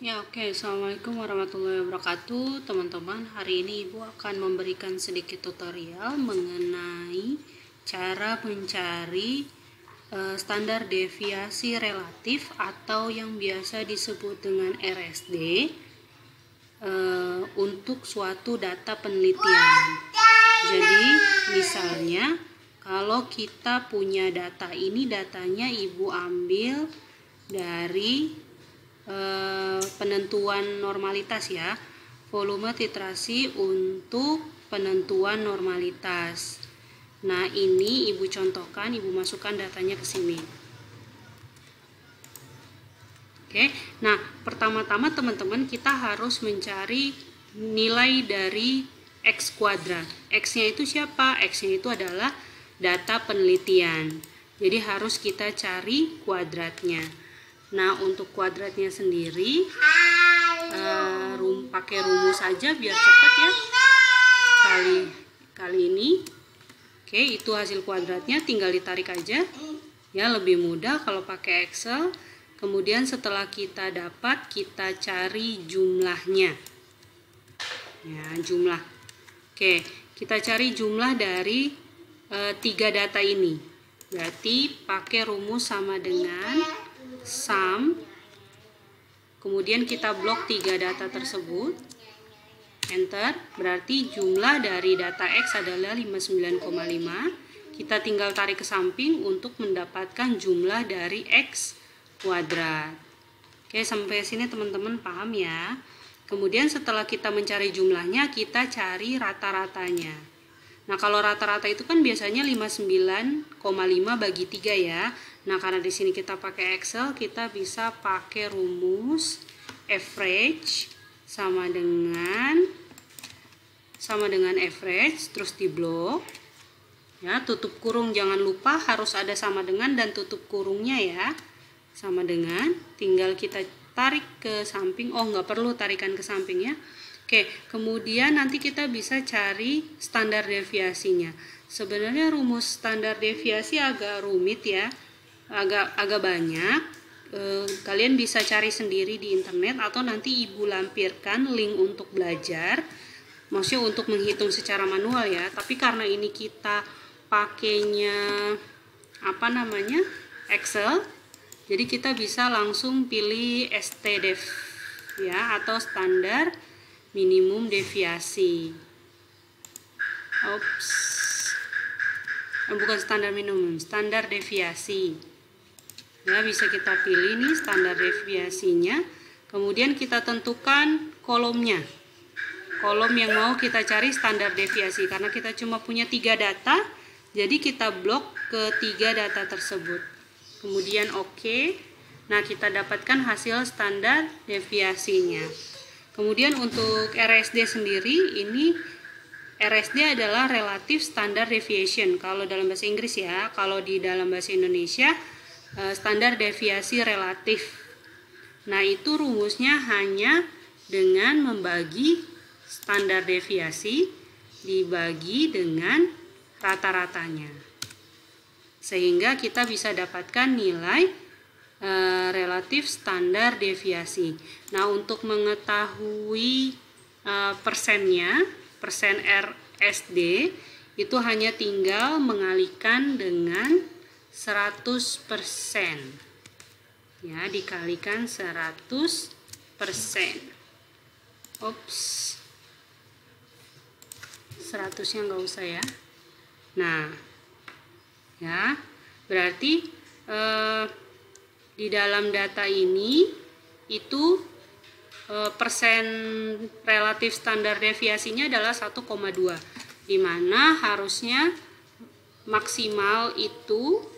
Ya, oke. Assalamualaikum warahmatullahi wabarakatuh, teman-teman. Hari ini Ibu akan memberikan sedikit tutorial mengenai cara mencari standar deviasi relatif atau yang biasa disebut dengan RSD untuk suatu data penelitian. Jadi, misalnya kalau kita punya data ini, datanya Ibu ambil dari penentuan normalitas ya, volume titrasi untuk penentuan normalitas. Nah, ini Ibu contohkan, Ibu masukkan datanya ke sini. Oke. Nah, pertama-tama teman-teman kita harus mencari nilai dari X kuadrat. X-nya itu siapa? X-nya itu adalah data penelitian. Jadi harus kita cari kuadratnya. Nah, untuk kuadratnya sendiri pakai rumus saja biar cepat ya. Kali ini. Oke, itu hasil kuadratnya, tinggal ditarik aja. Ya, lebih mudah kalau pakai Excel. Kemudian setelah kita dapat, kita cari jumlahnya. Ya, jumlah. Oke, kita cari jumlah dari 3 data ini. Berarti pakai rumus sama dengan sum, kemudian kita blok 3 data tersebut, enter. Berarti jumlah dari data X adalah 59,5. Kita tinggal tarik ke samping untuk mendapatkan jumlah dari X kuadrat. Oke, sampai sini teman-teman paham ya. Kemudian setelah kita mencari jumlahnya, kita cari rata-ratanya. Nah, kalau rata-rata itu kan biasanya 59,5 bagi 3 ya. Nah, karena di sini kita pakai Excel, kita bisa pakai rumus average sama dengan average, terus diblok. Ya, tutup kurung jangan lupa harus ada sama dengan dan tutup kurungnya ya. Sama dengan, tinggal kita tarik ke samping. Oh, nggak perlu tarikan ke samping ya. Oke, kemudian nanti kita bisa cari standar deviasinya. Sebenarnya rumus standar deviasi agak rumit ya. Agak banyak. Kalian bisa cari sendiri di internet atau nanti Ibu lampirkan link untuk belajar. Maksudnya untuk menghitung secara manual ya. Tapi karena ini kita pakainya Excel, jadi kita bisa langsung pilih STDEV ya, atau standar minimum deviasi. Bukan standar minimum, standar deviasi. Ya, bisa kita pilih nih standar deviasinya. Kemudian kita tentukan kolomnya. Kolom yang mau kita cari standar deviasi. Karena kita cuma punya 3 data, jadi kita blok ke 3 data tersebut. Kemudian oke. Nah, kita dapatkan hasil standar deviasinya. Kemudian untuk RSD sendiri, ini RSD adalah Relative Standard Deviation kalau dalam bahasa Inggris ya. Kalau di dalam bahasa Indonesia standar deviasi relatif. Nah, itu rumusnya hanya dengan membagi standar deviasi dibagi dengan rata-ratanya. Sehingga kita bisa dapatkan nilai relatif standar deviasi. Nah, untuk mengetahui persennya, persen RSD itu hanya tinggal mengalihkan dengan 100%. Ya, dikalikan 100%. 100-nya nggak usah ya. Nah, ya, berarti di dalam data ini itu persen relatif standar deviasinya adalah 1,2, di mana harusnya maksimal itu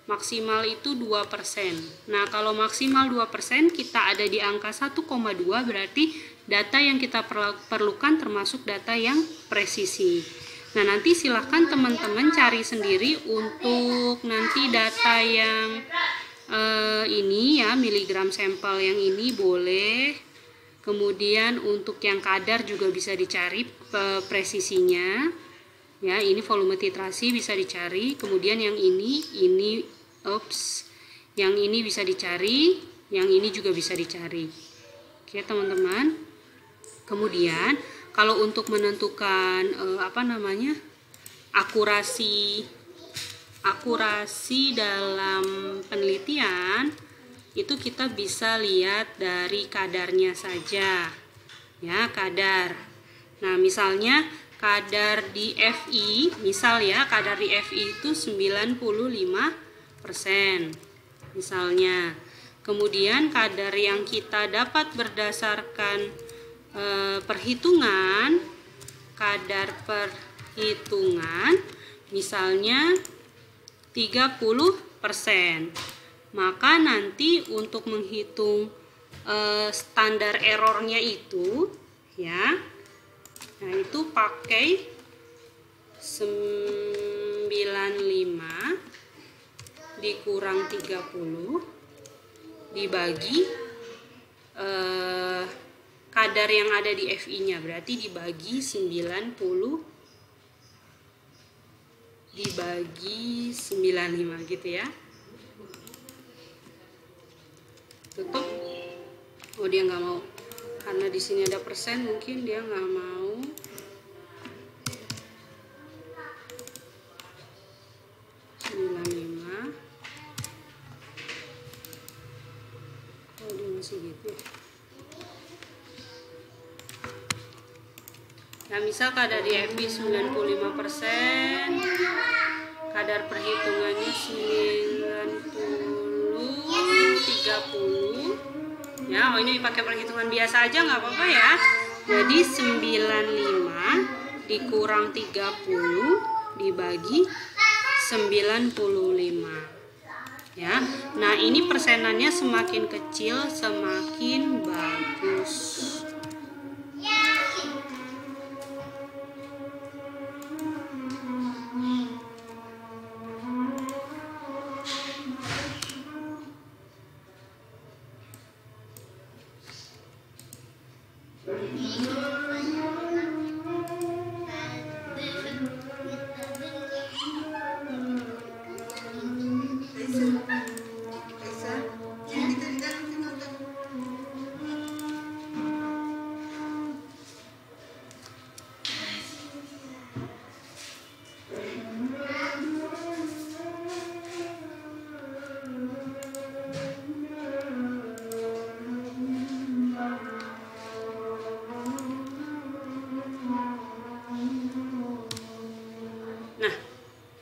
2%. Nah, kalau maksimal 2%, kita ada di angka 1,2, berarti data yang kita perlukan termasuk data yang presisi. Nah, nanti silahkan teman-teman cari sendiri untuk nanti data yang ini ya, miligram sampel yang ini boleh. Kemudian untuk yang kadar juga bisa dicari presisinya. Ya, ini volume titrasi bisa dicari. Kemudian yang ini yang ini bisa dicari. Yang ini juga bisa dicari. Oke, teman-teman. Kemudian kalau untuk menentukan akurasi dalam penelitian, itu kita bisa lihat dari kadarnya saja. Ya, kadar. Nah, misalnya kadar di Fi, kadar di Fi itu 95%. Misalnya. Kemudian kadar yang kita dapat berdasarkan perhitungan, misalnya 30%. Maka nanti untuk menghitung standar errornya itu, ya, nah itu pakai 95 dikurang 30 dibagi kadar yang ada di Fi-nya, berarti dibagi 90 dibagi 95 gitu ya. Tutup. Oh, dia nggak mau, karena di sini ada persen, mungkin dia nggak mau. Gitu. Nah, misal kadar di Fi 95%, kadar perhitungannya 90/30. Ya, ini pakai perhitungan biasa aja nggak apa-apa ya. Jadi 95 dikurang 30 dibagi 95. Ya, nah ini persenannya semakin kecil semakin bagus.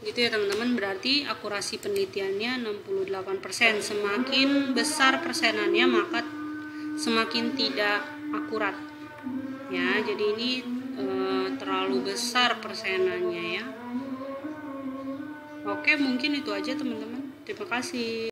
Gitu ya teman-teman, berarti akurasi penelitiannya 68%. Semakin besar persenannya maka semakin tidak akurat. Ya, jadi ini terlalu besar persenannya ya. Oke, mungkin itu aja teman-teman. Terima kasih.